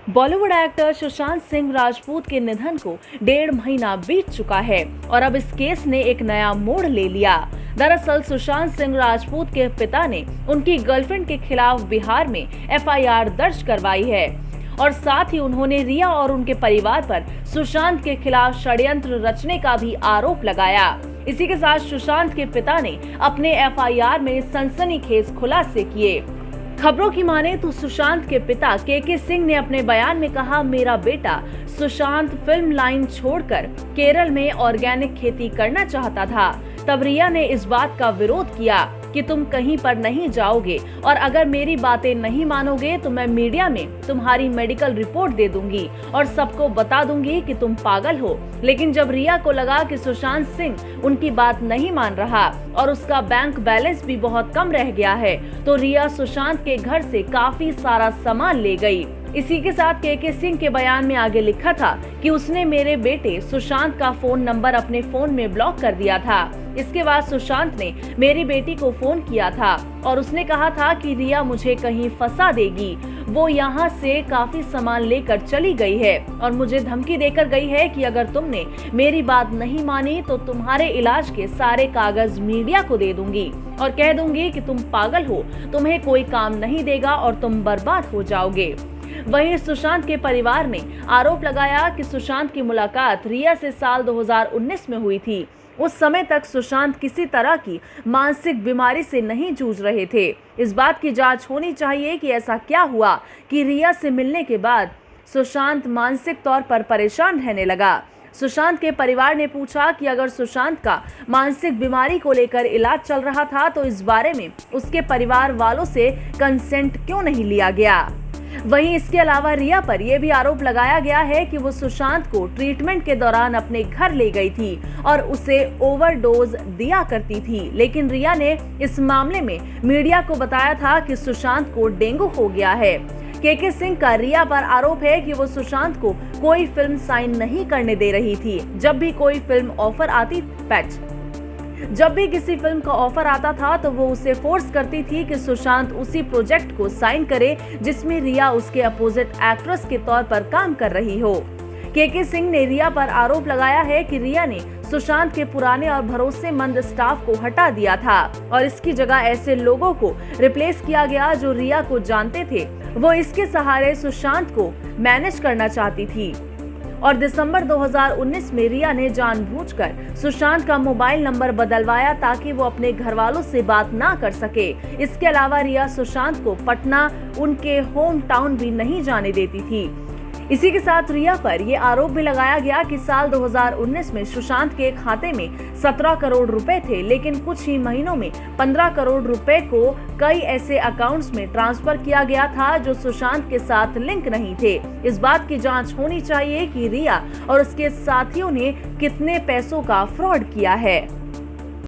Bollywood actor Sushant Singh Rajput के निधन को 1.5 महीना बीत चुका है और अब इस केस ने एक नया मोड़ ले लिया। दरअसल सुशांत सिंह राजपूत के पिता ने उनकी गर्लफ्रेंड के खिलाफ बिहार में एफआईआर दर्ज करवाई है और साथ ही उन्होंने रिया और उनके परिवार पर सुशांत के खिलाफ षड्यंत्र रचने का भी आरोप लगाया। इसी के साथ सुशांत के पिता ने अपने एफआईआर में सनसनीखेज खुलासे किए। खबरों की माने तो सुशांत के पिता के सिंह ने अपने बयान में कहा, मेरा बेटा सुशांत फिल्म लाइन छोड़कर केरल में ऑर्गेनिक खेती करना चाहता था। तब रिया ने इस बात का विरोध किया कि तुम कहीं पर नहीं जाओगे और अगर मेरी बातें नहीं मानोगे तो मैं मीडिया में तुम्हारी मेडिकल रिपोर्ट दे दूंगी और सबको बता दूंगी कि तुम पागल हो। लेकिन जब रिया को लगा कि सुशांत सिंह उनकी बात नहीं मान रहा और उसका बैंक बैलेंस भी बहुत कम रह गया है, तो रिया सुशांत के घर से काफी सारा सामान ले गई। इसी के साथ के सिंह के बयान में आगे लिखा था कि उसने मेरे बेटे सुशांत का फोन नंबर अपने फोन में ब्लॉक कर दिया था। इसके बाद सुशांत ने मेरी बेटी को फोन किया था और उसने कहा था कि रिया मुझे कहीं फंसा देगी। वो यहाँ से काफी सामान लेकर चली गई है और मुझे धमकी देकर गई है कि अगर तुमने मेरी बात नहीं मानी तो तुम्हारे इलाज के सारे कागज मीडिया को दे दूंगी और कह दूंगी कि तुम पागल हो, तुम्हें कोई काम नहीं देगा और तुम बर्बाद हो जाओगे। वहीं सुशांत के परिवार ने आरोप लगाया कि सुशांत की मुलाकात रिया से साल 2019 में हुई थी। उस समय तक सुशांत किसी तरह की मानसिक बीमारी से नहीं जूझ रहे थे। इस बात की जांच होनी चाहिए कि ऐसा क्या हुआ कि रिया से मिलने के बाद सुशांत मानसिक तौर पर परेशान रहने लगा। सुशांत के परिवार ने पूछा कि अगर सुशांत का मानसिक बीमारी को लेकर इलाज चल रहा था तो इस बारे में उसके परिवार वालों से कंसेंट क्यों नहीं लिया गया। वहीं इसके अलावा रिया पर यह भी आरोप लगाया गया है कि वो सुशांत को ट्रीटमेंट के दौरान अपने घर ले गई थी और उसे ओवरडोज दिया करती थी। लेकिन रिया ने इस मामले में मीडिया को बताया था कि सुशांत को डेंगू हो गया है। के सिंह का रिया पर आरोप है कि वो सुशांत को कोई फिल्म साइन नहीं करने दे रही थी। जब भी कोई फिल्म ऑफर आती जब भी किसी फिल्म का ऑफर आता था तो वो उसे फोर्स करती थी कि सुशांत उसी प्रोजेक्ट को साइन करे जिसमें रिया उसके अपोजिट एक्ट्रेस के तौर पर काम कर रही हो। के सिंह ने रिया पर आरोप लगाया है कि रिया ने सुशांत के पुराने और भरोसेमंद स्टाफ को हटा दिया था और इसकी जगह ऐसे लोगों को रिप्लेस किया गया जो रिया को जानते थे। वो इसके सहारे सुशांत को मैनेज करना चाहती थी और दिसंबर 2019 में रिया ने जानबूझकर सुशांत का मोबाइल नंबर बदलवाया ताकि वो अपने घर वालों से बात ना कर सके। इसके अलावा रिया सुशांत को पटना उनके होम टाउन भी नहीं जाने देती थी। इसी के साथ रिया पर यह आरोप भी लगाया गया कि साल 2019 में सुशांत के खाते में 17 करोड़ रुपए थे, लेकिन कुछ ही महीनों में 15 करोड़ रुपए को कई ऐसे अकाउंट्स में ट्रांसफर किया गया था जो सुशांत के साथ लिंक नहीं थे। इस बात की जांच होनी चाहिए कि रिया और उसके साथियों ने कितने पैसों का फ्रॉड किया है।